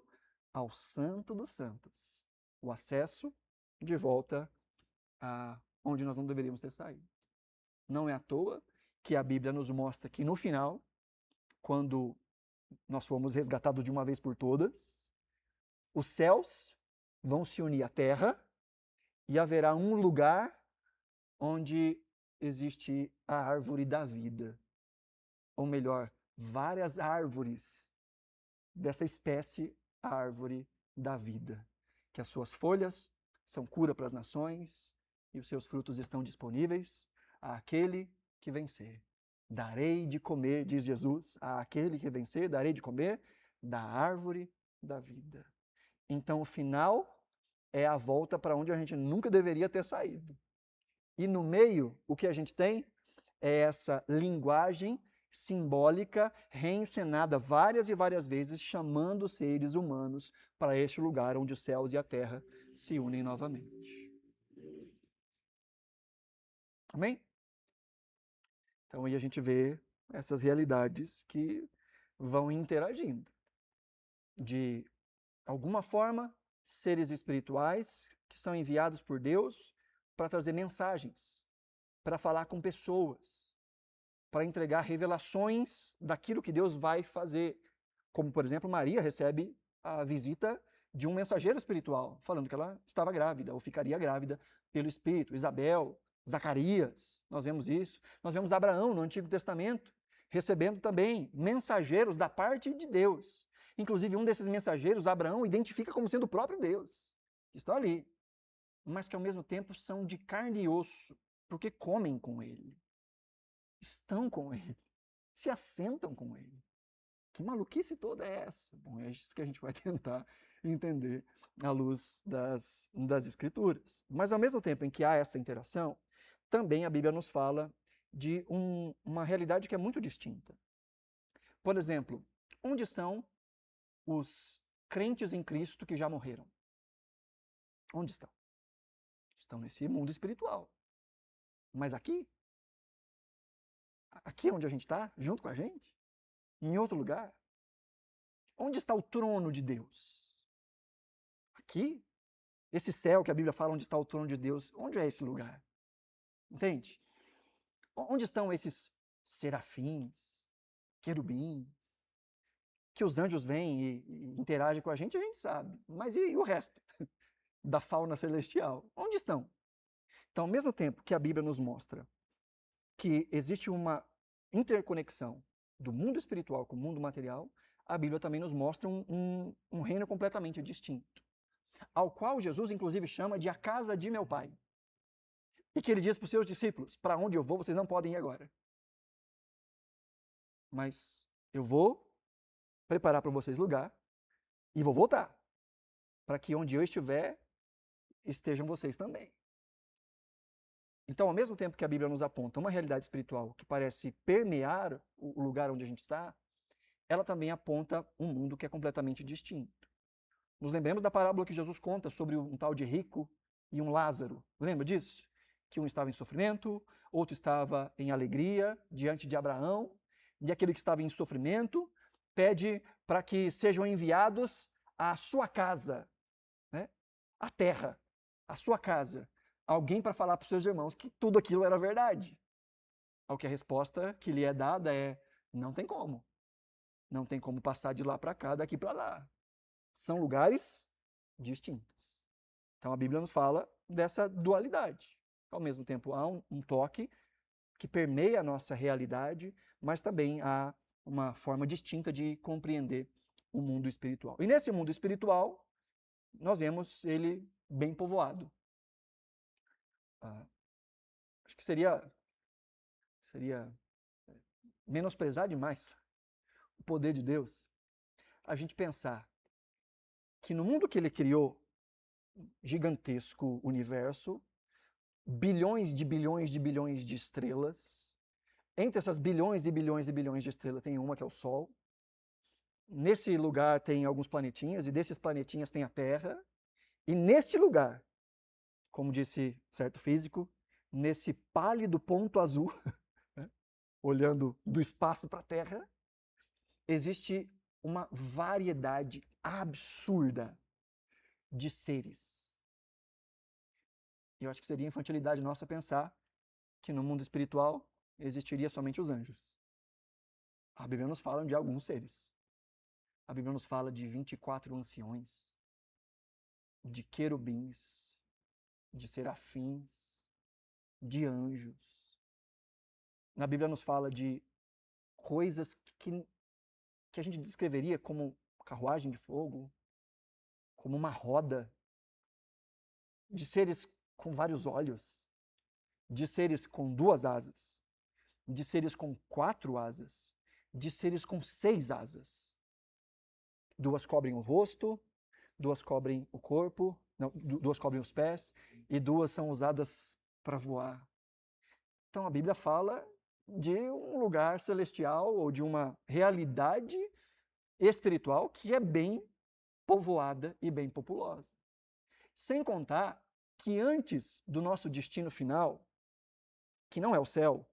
ao Santo dos Santos. O acesso de volta a onde nós não deveríamos ter saído. Não é à toa que a Bíblia nos mostra que no final, quando nós fomos resgatados de uma vez por todas, os céus vão se unir à terra e haverá um lugar onde existe a árvore da vida. Ou melhor, várias árvores dessa espécie, a árvore da vida. Que as suas folhas são cura para as nações e os seus frutos estão disponíveis àquele que vencer. Darei de comer, diz Jesus, àquele que vencer, darei de comer da árvore da vida. Então o final é a volta para onde a gente nunca deveria ter saído. E no meio, o que a gente tem é essa linguagem simbólica reencenada várias e várias vezes, chamando os seres humanos para este lugar onde os céus e a terra se unem novamente. Amém? Então aí a gente vê essas realidades que vão interagindo. De alguma forma, seres espirituais que são enviados por Deus para trazer mensagens, para falar com pessoas, para entregar revelações daquilo que Deus vai fazer. Como, por exemplo, Maria recebe a visita de um mensageiro espiritual, falando que ela estava grávida, ou ficaria grávida pelo Espírito. Isabel, Zacarias, nós vemos isso. Nós vemos Abraão no Antigo Testamento, recebendo também mensageiros da parte de Deus. Inclusive, um desses mensageiros, Abraão, identifica como sendo o próprio Deus, que está ali, mas que ao mesmo tempo são de carne e osso, porque comem com ele, estão com ele, se assentam com ele. Que maluquice toda é essa? Bom, é isso que a gente vai tentar entender à luz das Escrituras. Mas ao mesmo tempo em que há essa interação, também a Bíblia nos fala de uma realidade que é muito distinta. Por exemplo, onde estão os crentes em Cristo que já morreram? Onde estão? Estão nesse mundo espiritual. Mas aqui onde a gente está, junto com a gente, em outro lugar, onde está o trono de Deus? Aqui? Esse céu que a Bíblia fala onde está o trono de Deus, onde é esse lugar? Entende? Onde estão esses serafins, querubins, que os anjos vêm e interagem com a gente sabe. Mas e o resto da fauna celestial? Onde estão? Então, ao mesmo tempo que a Bíblia nos mostra que existe uma interconexão do mundo espiritual com o mundo material, a Bíblia também nos mostra um reino completamente distinto, ao qual Jesus, inclusive, chama de a casa de meu Pai. E que ele diz para os seus discípulos, para onde eu vou, vocês não podem ir agora. Mas eu vou preparar para vocês lugar e vou voltar, para que onde eu estiver, estejam vocês também. Então, ao mesmo tempo que a Bíblia nos aponta uma realidade espiritual que parece permear o lugar onde a gente está, ela também aponta um mundo que é completamente distinto. Nos lembremos da parábola que Jesus conta sobre um tal de rico e um Lázaro. Lembra disso? Que um estava em sofrimento, outro estava em alegria diante de Abraão, e aquele que estava em sofrimento pede para que sejam enviados à sua casa, né? À terra, à sua casa. Alguém para falar para os seus irmãos que tudo aquilo era verdade. Ao que a resposta que lhe é dada é: não tem como. Não tem como passar de lá para cá, daqui para lá. São lugares distintos. Então a Bíblia nos fala dessa dualidade. Ao mesmo tempo há um toque que permeia a nossa realidade, mas também há uma forma distinta de compreender o mundo espiritual. E nesse mundo espiritual, nós vemos ele bem povoado. Acho que seria menosprezar demais o poder de Deus a gente pensar que no mundo que ele criou, gigantesco universo, bilhões de bilhões de bilhões de estrelas, entre essas bilhões e bilhões e bilhões de estrelas tem uma que é o Sol. Nesse lugar tem alguns planetinhas, e desses planetinhas tem a Terra. E neste lugar, como disse certo físico, nesse pálido ponto azul, né, olhando do espaço para a Terra, existe uma variedade absurda de seres. E eu acho que seria infantilidade nossa pensar que no mundo espiritual existiria somente os anjos. A Bíblia nos fala de alguns seres. A Bíblia nos fala de 24 anciões, de querubins, de serafins, de anjos. Na Bíblia nos fala de coisas que a gente descreveria como carruagem de fogo, como uma roda, de seres com vários olhos, de seres com 2 asas, de seres com 4 asas, de seres com 6 asas. 2 cobrem o rosto, 2 cobrem o corpo, não, 2 cobrem os pés, e 2 são usadas para voar. Então a Bíblia fala de um lugar celestial ou de uma realidade espiritual que é bem povoada e bem populosa. Sem contar que antes do nosso destino final, que não é o céu,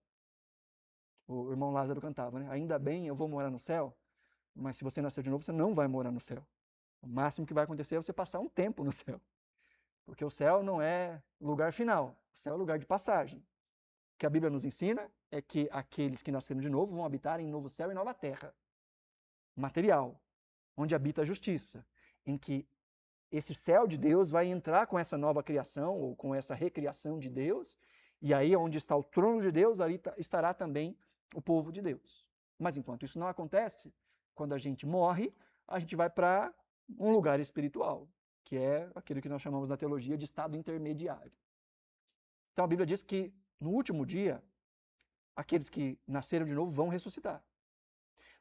o irmão Lázaro cantava, né? Ainda bem eu vou morar no céu, mas se você nascer de novo, você não vai morar no céu. O máximo que vai acontecer é você passar um tempo no céu. Porque o céu não é lugar final, o céu é lugar de passagem. O que a Bíblia nos ensina é que aqueles que nasceram de novo vão habitar em novo céu e nova terra. Material, onde habita a justiça, em que esse céu de Deus vai entrar com essa nova criação, ou com essa recriação de Deus, e aí onde está o trono de Deus, ali estará também o povo de Deus. Mas enquanto isso não acontece, quando a gente morre, a gente vai para um lugar espiritual, que é aquilo que nós chamamos na teologia de estado intermediário. Então a Bíblia diz que no último dia, aqueles que nasceram de novo vão ressuscitar.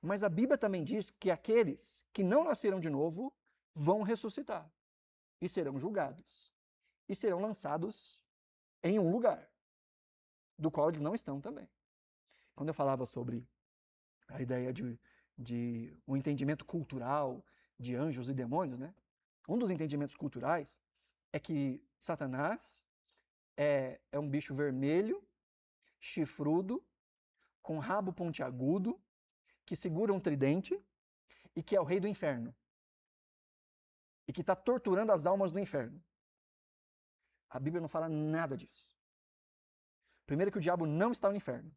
Mas a Bíblia também diz que aqueles que não nasceram de novo vão ressuscitar e serão julgados e serão lançados em um lugar do qual eles não estão também. Quando eu falava sobre a ideia de um entendimento cultural de anjos e demônios, né? Um dos entendimentos culturais é que Satanás é um bicho vermelho, chifrudo, com rabo pontiagudo, que segura um tridente e que é o rei do inferno. E que está torturando as almas do inferno. A Bíblia não fala nada disso. Primeiro que o diabo não está no inferno.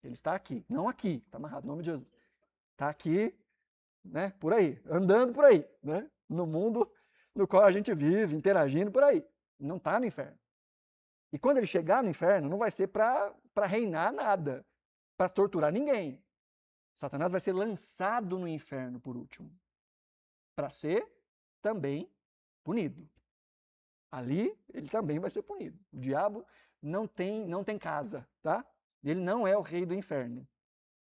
Ele está aqui, não aqui, está amarrado, em nome de Jesus. Está aqui, né, por aí, andando por aí, né, no mundo no qual a gente vive, interagindo por aí. Não está no inferno. E quando ele chegar no inferno, não vai ser para reinar nada, para torturar ninguém. Satanás vai ser lançado no inferno por último, para ser também punido. Ali ele também vai ser punido. O diabo não tem casa, tá? Ele não é o rei do inferno.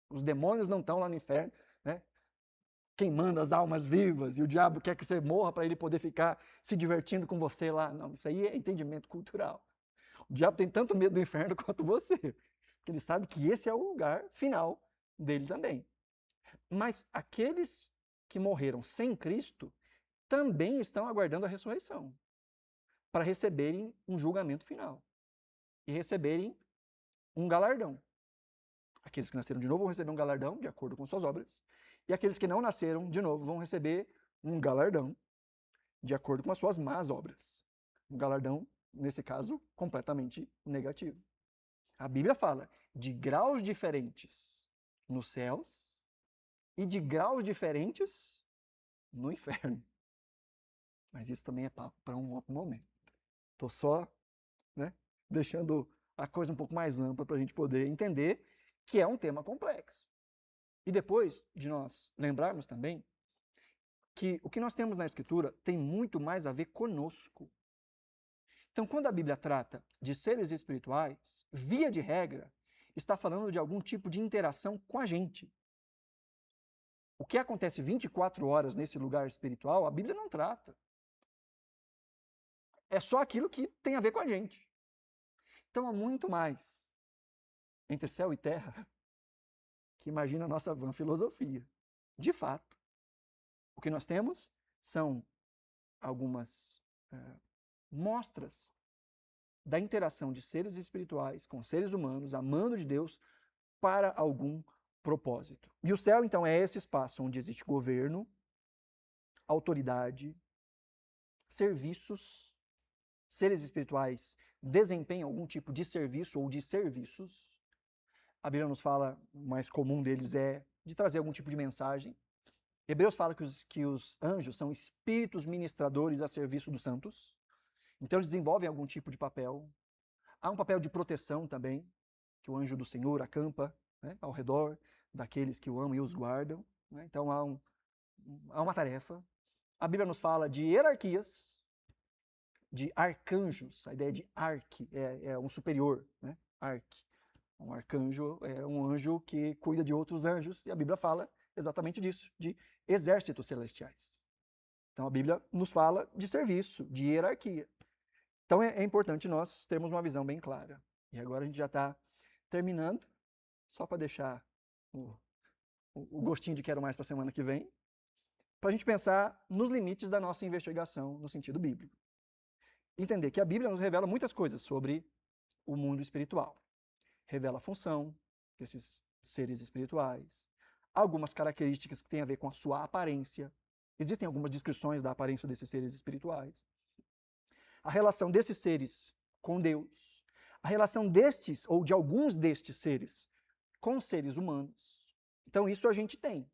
Os demônios não estão lá no inferno, né? Queimando as almas vivas, e o diabo quer que você morra para ele poder ficar se divertindo com você lá. Não, isso aí é entendimento cultural. O diabo tem tanto medo do inferno quanto você, porque ele sabe que esse é o lugar final dele também. Mas aqueles que morreram sem Cristo também estão aguardando a ressurreição para receberem um julgamento final e receberem um galardão. Aqueles que nasceram de novo vão receber um galardão de acordo com suas obras, e aqueles que não nasceram de novo vão receber um galardão de acordo com as suas más obras. Um galardão, nesse caso, completamente negativo. A Bíblia fala de graus diferentes nos céus e de graus diferentes no inferno. Mas isso também é papo para um outro momento. Estou só, né, deixando a coisa um pouco mais ampla para a gente poder entender que é um tema complexo. E depois de nós lembrarmos também que o que nós temos na Escritura tem muito mais a ver conosco. Então, quando a Bíblia trata de seres espirituais, via de regra, está falando de algum tipo de interação com a gente. O que acontece 24 horas nesse lugar espiritual, a Bíblia não trata. É só aquilo que tem a ver com a gente. Então, há muito mais entre céu e terra que imagina a nossa vã filosofia. De fato, o que nós temos são algumas mostras da interação de seres espirituais com seres humanos, amando de Deus, para algum propósito. E o céu, então, é esse espaço onde existe governo, autoridade, serviços. Seres espirituais desempenham algum tipo de serviço ou de serviços. A Bíblia nos fala, o mais comum deles é de trazer algum tipo de mensagem. Hebreus fala que os anjos são espíritos ministradores a serviço dos santos. Então eles desenvolvem algum tipo de papel. Há um papel de proteção também, que o anjo do Senhor acampa, né, ao redor daqueles que o amam e os guardam. Né? Então há uma tarefa. A Bíblia nos fala de hierarquias, de arcanjos. A ideia de arque é um superior, né? Arque. Um arcanjo é um anjo que cuida de outros anjos, e a Bíblia fala exatamente disso, de exércitos celestiais. Então a Bíblia nos fala de serviço, de hierarquia. Então é importante nós termos uma visão bem clara. E agora a gente já está terminando, só para deixar o gostinho de quero mais para a semana que vem, para a gente pensar nos limites da nossa investigação no sentido bíblico. Entender que a Bíblia nos revela muitas coisas sobre o mundo espiritual. Revela a função desses seres espirituais, algumas características que têm a ver com a sua aparência. Existem algumas descrições da aparência desses seres espirituais. A relação desses seres com Deus. A relação destes, ou de alguns destes seres, com seres humanos. Então isso a gente tem.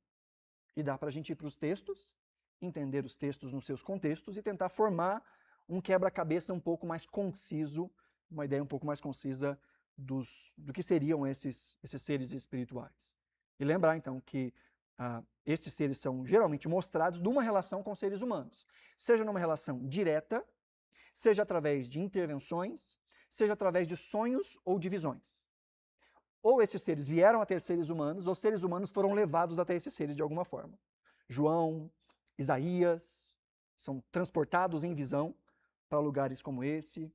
E dá para a gente ir para os textos, entender os textos nos seus contextos e tentar formar um quebra-cabeça um pouco mais conciso, uma ideia um pouco mais concisa do que seriam esses seres espirituais. E lembrar, então, que estes seres são geralmente mostrados numa relação com seres humanos, seja numa relação direta, seja através de intervenções, seja através de sonhos ou de visões. ou esses seres vieram a ter seres humanos, ou seres humanos foram levados até esses seres de alguma forma. João, Isaías, são transportados em visão para lugares como esse,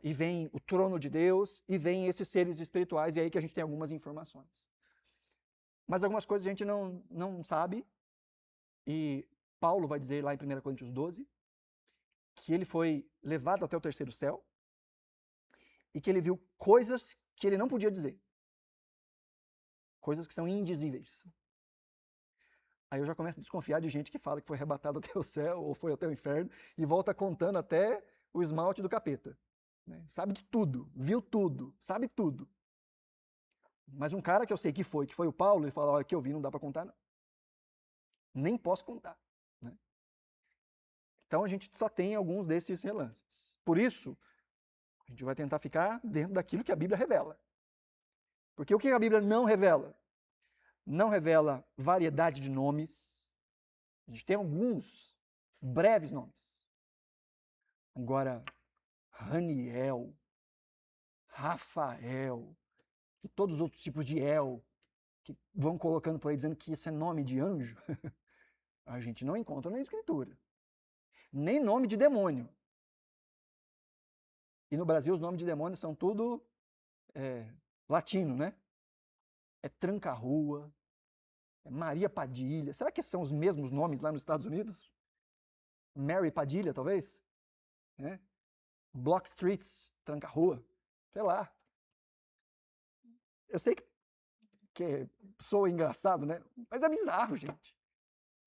e vem o trono de Deus, e vem esses seres espirituais, e é aí que a gente tem algumas informações. Mas algumas coisas a gente não sabe, e Paulo vai dizer lá em 1 Coríntios 12, que ele foi levado até o terceiro céu, e que ele viu coisas que ele não podia dizer. Coisas que são indizíveis. Aí eu já começo a desconfiar de gente que fala que foi arrebatado até o céu, ou foi até o inferno, e volta contando até o esmalte do capeta. Né? Sabe de tudo, viu tudo, sabe tudo. Mas um cara que eu sei que foi o Paulo, ele fala, olha, que eu vi, não dá para contar não. Nem posso contar. Né? Então a gente só tem alguns desses relances. Por isso, a gente vai tentar ficar dentro daquilo que a Bíblia revela. Porque o que a Bíblia não revela? Não revela variedade de nomes. A gente tem alguns breves nomes. Agora, Raniel, Rafael, e todos os outros tipos de El, que vão colocando por aí dizendo que isso é nome de anjo, a gente não encontra na Escritura. Nem nome de demônio. E no Brasil os nomes de demônio são tudo latino, né? É Tranca-Rua, é Maria Padilha. Será que são os mesmos nomes lá nos Estados Unidos? Mary Padilha, talvez? Né? Block Streets, Tranca-Rua, sei lá. Eu sei que soa engraçado, né? Mas é bizarro, gente.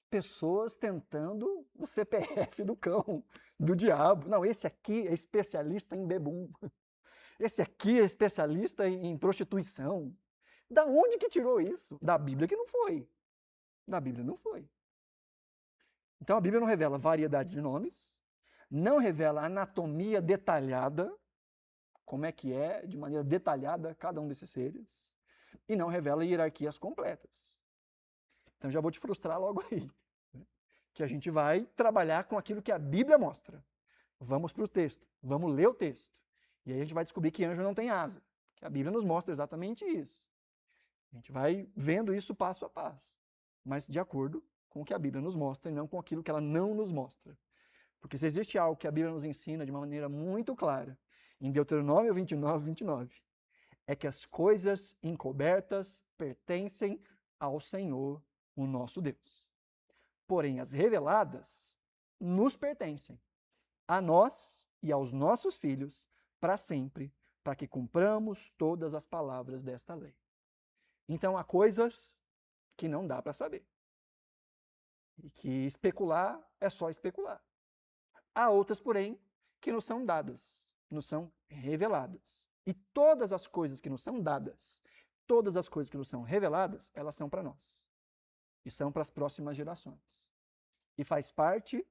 Pessoas tentando o CPF do cão, do diabo. Não, esse aqui é especialista em bebum. Esse aqui é especialista em prostituição. Da onde que tirou isso? Da Bíblia que não foi. Da Bíblia não foi. Então a Bíblia não revela variedade de nomes, não revela anatomia detalhada, como é que é, de maneira detalhada, cada um desses seres, e não revela hierarquias completas. Então já vou te frustrar logo aí, né? Que a gente vai trabalhar com aquilo que a Bíblia mostra. Vamos para o texto, vamos ler o texto. E aí a gente vai descobrir que anjo não tem asa, que a Bíblia nos mostra exatamente isso. A gente vai vendo isso passo a passo, mas de acordo com o que a Bíblia nos mostra e não com aquilo que ela não nos mostra. Porque se existe algo que a Bíblia nos ensina de uma maneira muito clara, em Deuteronômio 29, é que as coisas encobertas pertencem ao Senhor, o nosso Deus. Porém, as reveladas nos pertencem, a nós e aos nossos filhos, para sempre, para que cumpramos todas as palavras desta lei. Então, há coisas que não dá para saber. E que especular é só especular. Há outras, porém, que nos são dadas, nos são reveladas. E todas as coisas que nos são dadas, todas as coisas que nos são reveladas, elas são para nós. E são para as próximas gerações. E faz parte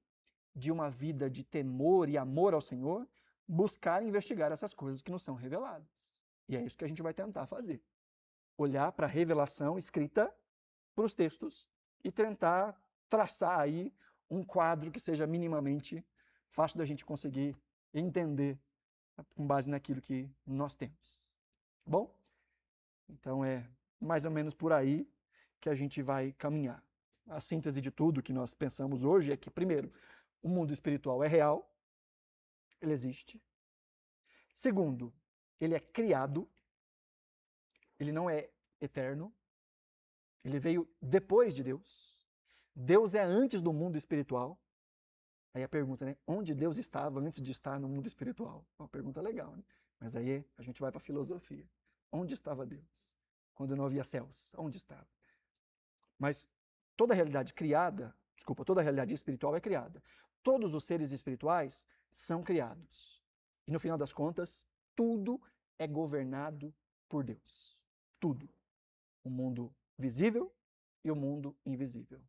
de uma vida de temor e amor ao Senhor, buscar e investigar essas coisas que nos são reveladas. E é isso que a gente vai tentar fazer. Olhar para a revelação escrita, para os textos, e tentar traçar aí um quadro que seja minimamente fácil da gente conseguir entender com base naquilo que nós temos. Bom? Então é mais ou menos por aí que a gente vai caminhar. A síntese de tudo que nós pensamos hoje é que, primeiro, o mundo espiritual é real, ele existe. Segundo, ele é criado, ele não é eterno, ele veio depois de Deus. Deus é antes do mundo espiritual. Aí a pergunta, né? Onde Deus estava antes de estar no mundo espiritual? Uma pergunta legal, né? Mas aí a gente vai para a filosofia. Onde estava Deus? Quando não havia céus, onde estava? Mas toda a realidade criada, toda a realidade espiritual é criada. Todos os seres espirituais são criados. E no final das contas, tudo é governado por Deus. Tudo. O mundo visível e o mundo invisível.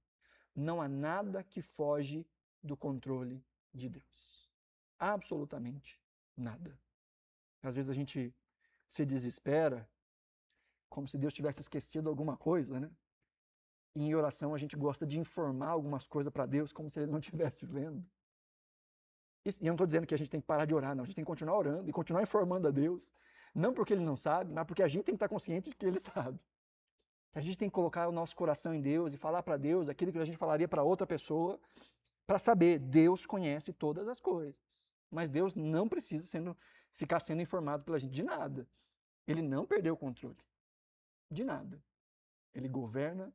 Não há nada que foge do controle de Deus. Absolutamente nada. Às vezes a gente se desespera, como se Deus tivesse esquecido alguma coisa, né? E em oração a gente gosta de informar algumas coisas para Deus como se Ele não estivesse vendo. E eu não estou dizendo que a gente tem que parar de orar, não. A gente tem que continuar orando e continuar informando a Deus. Não porque ele não sabe, mas porque a gente tem que estar consciente de que ele sabe. A gente tem que colocar o nosso coração em Deus e falar para Deus aquilo que a gente falaria para outra pessoa, para saber, Deus conhece todas as coisas. Mas Deus não precisa ficar sendo informado pela gente de nada. Ele não perdeu o controle de nada. Ele governa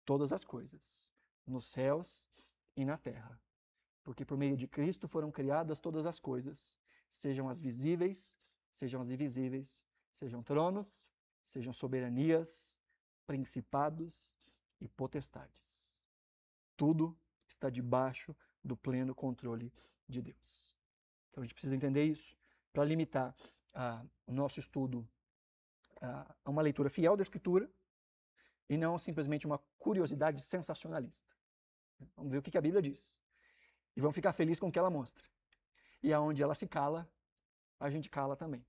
todas as coisas, nos céus e na terra. Porque por meio de Cristo foram criadas todas as coisas, sejam as visíveis, sejam as invisíveis, sejam tronos, sejam soberanias, principados e potestades. Tudo está debaixo do pleno controle de Deus. Então a gente precisa entender isso para limitar o nosso estudo a uma leitura fiel da Escritura e não simplesmente uma curiosidade sensacionalista. Vamos ver o que a Bíblia diz. E vamos ficar felizes com o que ela mostra. E aonde ela se cala, a gente cala também.